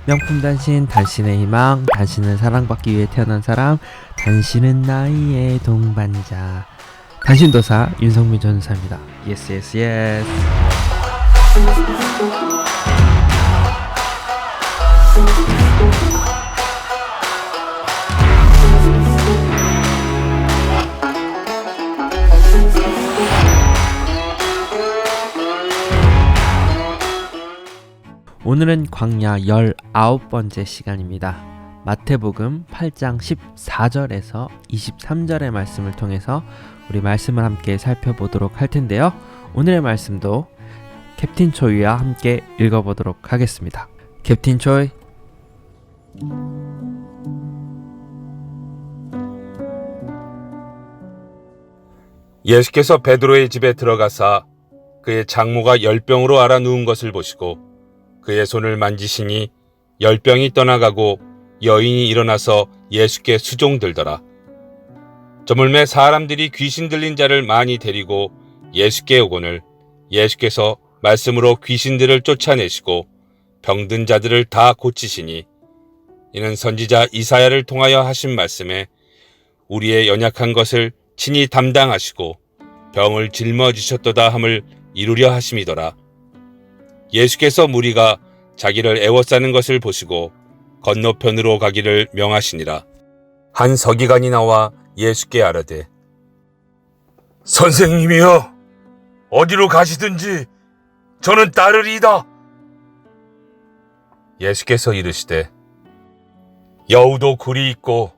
명품 단신, 단신의 희망, 단신을 사랑받기 위해 태어난 사람, 단신은 나의 동반자. 단신도사 윤성민 전사입니다. 예스 예스 예스. 오늘은 광야 19번째 시간입니다. 마태복음 8장 14절에서 23절의 말씀을 통해서 우리 말씀을 함께 살펴보도록 할 텐데요. 오늘의 말씀도 캡틴 초이와 함께 읽어보도록 하겠습니다. 캡틴 초이. 예수께서 베드로의 집에 들어가사 그의 장모가 열병으로 앓아 누운 것을 보시고 그의 손을 만지시니 열병이 떠나가고 여인이 일어나서 예수께 수종들더라. 저물매 사람들이 귀신 들린 자를 많이 데리고 예수께 오거늘 예수께서 말씀으로 귀신들을 쫓아내시고 병든 자들을 다 고치시니 이는 선지자 이사야를 통하여 하신 말씀에 우리의 연약한 것을 친히 담당하시고 병을 짊어지셨도다 함을 이루려 하심이더라. 예수께서 무리가 자기를 애워싸는 것을 보시고 건너편으로 가기를 명하시니라. 한 서기관이 나와 예수께 아뢰되 선생님이여, 어디로 가시든지 저는 따르리이다. 예수께서 이르시되 여우도 굴이 있고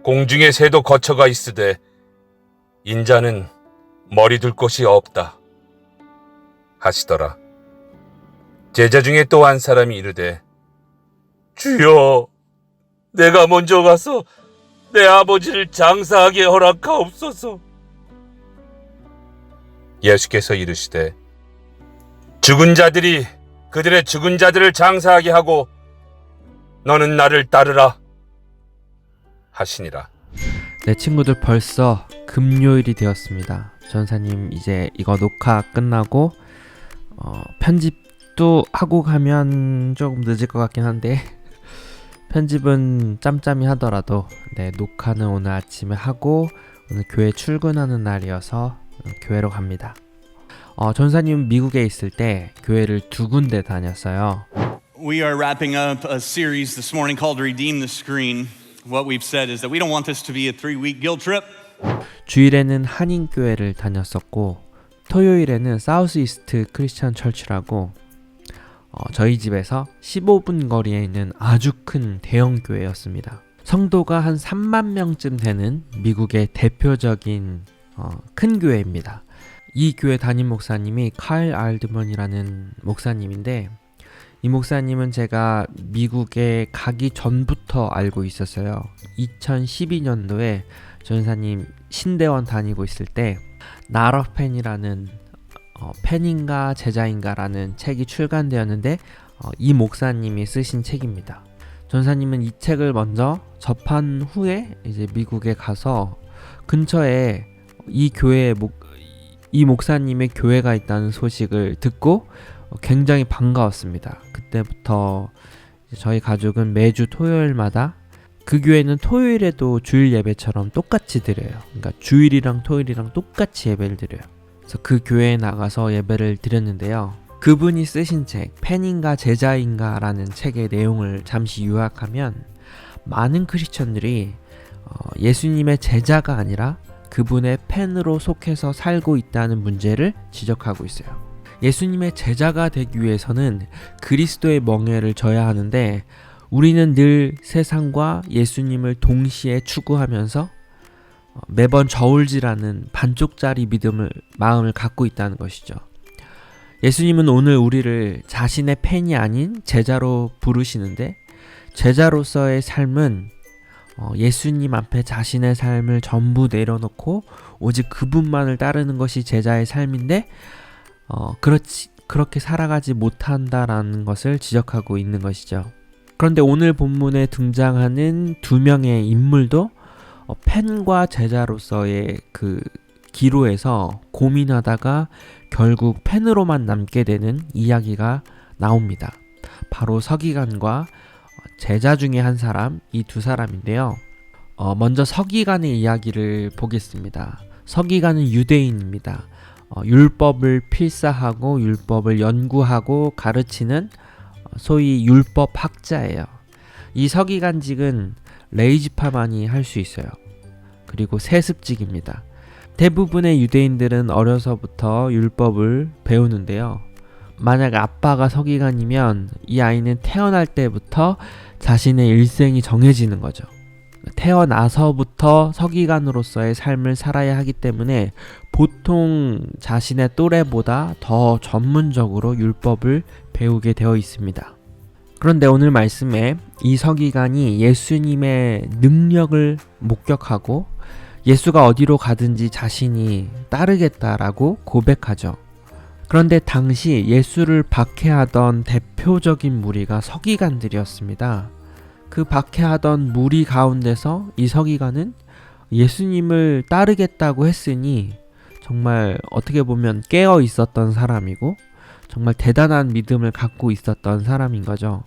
공중의 새도 거처가 있으되 인자는 머리 둘 곳이 없다 하시더라. 제자 중에 또 한 사람이 이르되 주여, 내가 먼저 가서 내 아버지를 장사하게 허락하옵소서. 예수께서 이르시되 죽은 자들이 그들의 죽은 자들을 장사하게 하고 너는 나를 따르라 하시니라. 네, 친구들, 벌써 금요일이 되었습니다. 전사님 이제 이거 녹화 끝나고 편집도 하고 가면 조금 늦을 것 같긴 한데 편집은 짬짬이 하더라도 녹화는 오늘 아침에 하고 오늘 교회 출근하는 날이어서 교회로 갑니다. 전사님 미국에 있을 때 교회를 두 군데 다녔어요. We are wrapping up a series this morning called Redeem the Screen. What we've said is that we don't want this to be a 3-week guild trip. 주일에는 한인교회를 다녔었고 토요일에는 사우스 이스트 크리스천 철치라고 저희 집에서 15분 거리에 있는 아주 큰 대형 교회였습니다. 성도가 한 3만 명쯤 되는 미국의 대표적인 큰 교회입니다. 이 교회 담임 목사님이 카일 알드먼이라는 목사님인데 이 목사님은 제가 미국에 가기 전부터 알고 있었어요. 2012년도에 전사님 신대원 다니고 있을 때 나러펜이라는 팬인가 제자인가라는 책이 출간되었는데 이 목사님이 쓰신 책입니다. 전사님은 이 책을 먼저 접한 후에 이제 미국에 가서 근처에 이 목사님의 교회가 있다는 소식을 듣고 굉장히 반가웠습니다. 그때부터 저희 가족은 매주 토요일마다 그 교회는 토요일에도 주일 예배처럼 똑같이 드려요. 그러니까 주일이랑 토요일이랑 똑같이 예배를 드려요. 그래서 그 교회에 나가서 예배를 드렸는데요. 그분이 쓰신 책 팬인가 제자인가 라는 책의 내용을 잠시 요약하면 많은 크리스천들이 예수님의 제자가 아니라 그분의 팬으로 속해서 살고 있다는 문제를 지적하고 있어요. 예수님의 제자가 되기 위해서는 그리스도의 멍에를 져야 하는데 우리는 늘 세상과 예수님을 동시에 추구하면서 매번 저울질하는 반쪽짜리 마음을 갖고 있다는 것이죠. 예수님은 오늘 우리를 자신의 팬이 아닌 제자로 부르시는데 제자로서의 삶은 예수님 앞에 자신의 삶을 전부 내려놓고 오직 그분만을 따르는 것이 제자의 삶인데 그렇게 살아가지 못한다라는 것을 지적하고 있는 것이죠. 그런데 오늘 본문에 등장하는 두 명의 인물도 팬과 제자로서의 그 기로에서 고민하다가 결국 팬으로만 남게 되는 이야기가 나옵니다. 바로 서기관과 제자 중에 한 사람, 이 두 사람인데요. 먼저 서기관의 이야기를 보겠습니다. 서기관은 유대인입니다. 율법을 필사하고 율법을 연구하고 가르치는 소위 율법 학자예요. 이 서기관직은 레위지파만이 할 수 있어요. 그리고 세습직입니다. 대부분의 유대인들은 어려서부터 율법을 배우는데요. 만약 아빠가 서기관이면 이 아이는 태어날 때부터 자신의 일생이 정해지는 거죠. 태어나서부터 서기관으로서의 삶을 살아야 하기 때문에 보통 자신의 또래보다 더 전문적으로 율법을 배우게 되어 있습니다. 그런데 오늘 말씀에 이 서기관이 예수님의 능력을 목격하고 예수가 어디로 가든지 자신이 따르겠다라고 고백하죠. 그런데 당시 예수를 박해하던 대표적인 무리가 서기관들이었습니다. 그 박해하던 무리 가운데서 이 서기관은 예수님을 따르겠다고 했으니 정말 어떻게 보면 깨어 있었던 사람이고 정말 대단한 믿음을 갖고 있었던 사람인 거죠.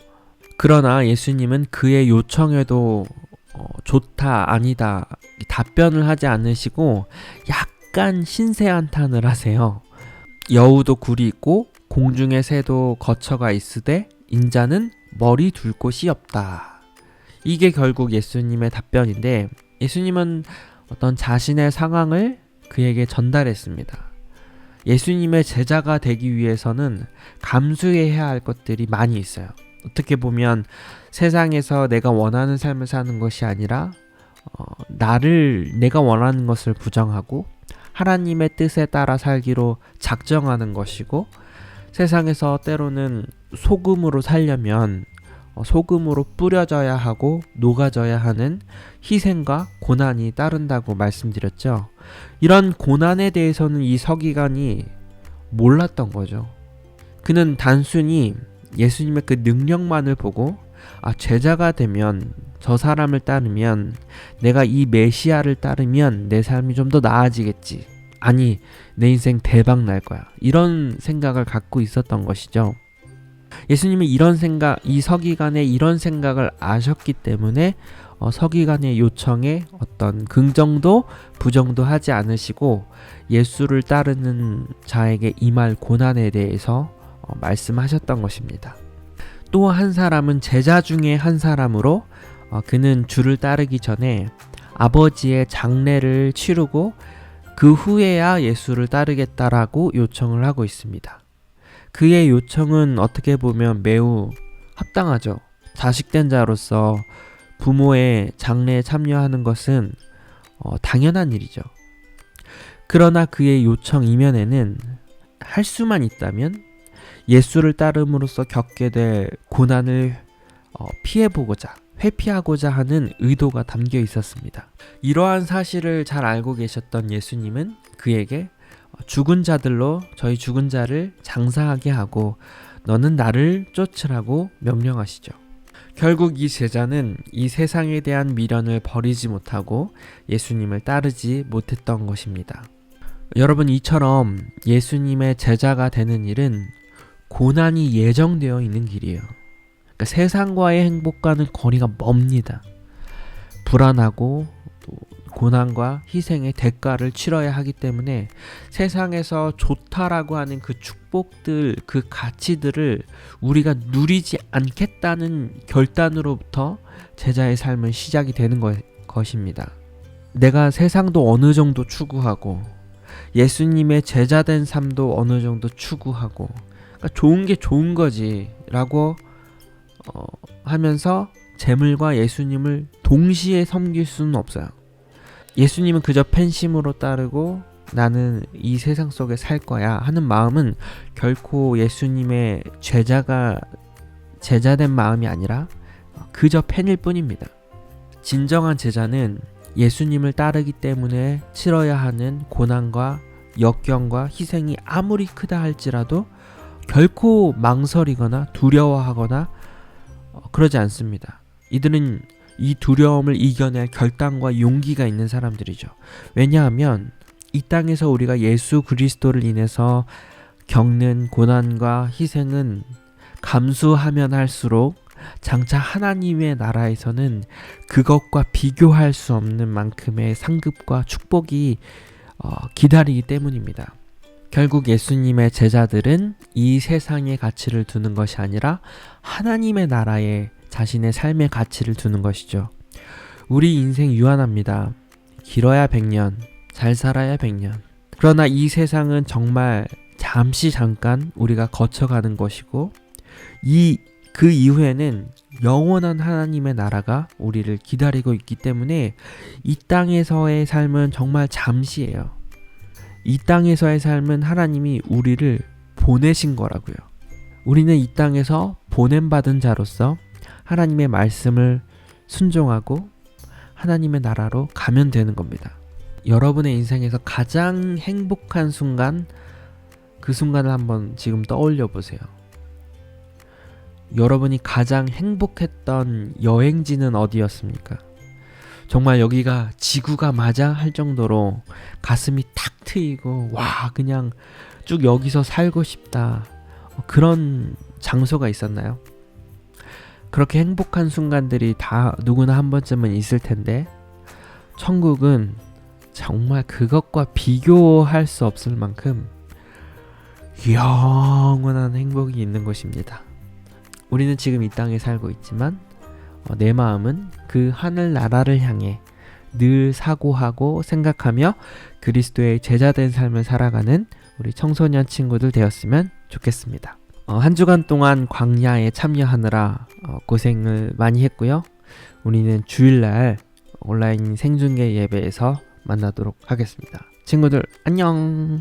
그러나 예수님은 그의 요청에도 좋다, 아니다 답변을 하지 않으시고 약간 신세한탄을 하세요. 여우도 굴이 있고 공중의 새도 거처가 있으되 인자는 머리 둘 곳이 없다. 이게 결국 예수님의 답변인데 예수님은 어떤 자신의 상황을 그에게 전달했습니다. 예수님의 제자가 되기 위해서는 감수해야 할 것들이 많이 있어요. 어떻게 보면 세상에서 내가 원하는 삶을 사는 것이 아니라 내가 원하는 것을 부정하고 하나님의 뜻에 따라 살기로 작정하는 것이고 세상에서 때로는 소금으로 살려면 소금으로 뿌려져야 하고 녹아져야 하는 희생과 고난이 따른다고 말씀드렸죠. 이런 고난에 대해서는 이 서기관이 몰랐던 거죠. 그는 단순히 예수님의 그 능력만을 보고 제자가 되면 저 사람을 따르면 내가 이 메시아를 따르면 내 삶이 좀 더 나아지겠지. 아니, 내 인생 대박 날 거야. 이런 생각을 갖고 있었던 것이죠. 예수님은 이 서기관의 이런 생각을 아셨기 때문에 서기관의 요청에 어떤 긍정도 부정도 하지 않으시고 예수를 따르는 자에게 임할 고난에 대해서 말씀하셨던 것입니다. 또 한 사람은 제자 중에 한 사람으로 그는 주를 따르기 전에 아버지의 장례를 치르고 그 후에야 예수를 따르겠다라고 요청을 하고 있습니다. 그의 요청은 어떻게 보면 매우 합당하죠. 자식된 자로서 부모의 장례에 참여하는 것은 당연한 일이죠. 그러나 그의 요청 이면에는 할 수만 있다면 예수를 따름으로써 겪게 될 고난을 피해보고자, 회피하고자 하는 의도가 담겨 있었습니다. 이러한 사실을 잘 알고 계셨던 예수님은 그에게 죽은 자들로 저희 죽은 자를 장사하게 하고 너는 나를 쫓으라고 명령하시죠. 결국 이 제자는 이 세상에 대한 미련을 버리지 못하고 예수님을 따르지 못했던 것입니다. 여러분, 이처럼 예수님의 제자가 되는 일은 고난이 예정되어 있는 길이에요. 그러니까 세상과의 행복과는 거리가 멉니다. 불안하고 또 고난과 희생의 대가를 치러야 하기 때문에 세상에서 좋다라고 하는 그 축복들, 그 가치들을 우리가 누리지 않겠다는 결단으로부터 제자의 삶은 시작이 되는 것입니다. 내가 세상도 어느 정도 추구하고 예수님의 제자된 삶도 어느 정도 추구하고 그러니까 좋은 게 좋은 거지 라고 하면서 재물과 예수님을 동시에 섬길 수는 없어요. 예수님은 그저 팬심으로 따르고 나는 이 세상 속에 살 거야 하는 마음은 결코 예수님의 제자된 마음이 아니라 그저 팬일 뿐입니다. 진정한 제자는 예수님을 따르기 때문에 치러야 하는 고난과 역경과 희생이 아무리 크다 할지라도 결코 망설이거나 두려워하거나 그러지 않습니다. 이들은 이 두려움을 이겨낼 결단과 용기가 있는 사람들이죠. 왜냐하면 이 땅에서 우리가 예수 그리스도를 인해서 겪는 고난과 희생은 감수하면 할수록 장차 하나님의 나라에서는 그것과 비교할 수 없는 만큼의 상급과 축복이 기다리기 때문입니다. 결국 예수님의 제자들은 이 세상의 가치를 두는 것이 아니라 하나님의 나라에 자신의 삶의 가치를 두는 것이죠. 우리 인생 유한합니다. 길어야 100년, 잘 살아야 100년. 그러나 이 세상은 정말 잠시 잠깐 우리가 거쳐가는 것이고 그 이후에는 영원한 하나님의 나라가 우리를 기다리고 있기 때문에 이 땅에서의 삶은 정말 잠시예요. 이 땅에서의 삶은 하나님이 우리를 보내신 거라고요. 우리는 이 땅에서 보냄받은 자로서 하나님의 말씀을 순종하고 하나님의 나라로 가면 되는 겁니다. 여러분의 인생에서 가장 행복한 순간, 그 순간을 한번 지금 떠올려 보세요. 여러분이 가장 행복했던 여행지는 어디였습니까? 정말 여기가 지구가 맞아 할 정도로 가슴이 탁 트이고 와 그냥 쭉 여기서 살고 싶다, 그런 장소가 있었나요? 그렇게 행복한 순간들이 다 누구나 한 번쯤은 있을 텐데 천국은 정말 그것과 비교할 수 없을 만큼 영원한 행복이 있는 곳입니다. 우리는 지금 이 땅에 살고 있지만 내 마음은 그 하늘 나라를 향해 늘 사고하고 생각하며 그리스도의 제자된 삶을 살아가는 우리 청소년 친구들 되었으면 좋겠습니다. 한 주간 동안 광야에 참여하느라 고생을 많이 했고요. 우리는 주일날 온라인 생중계 예배에서 만나도록 하겠습니다. 친구들 안녕.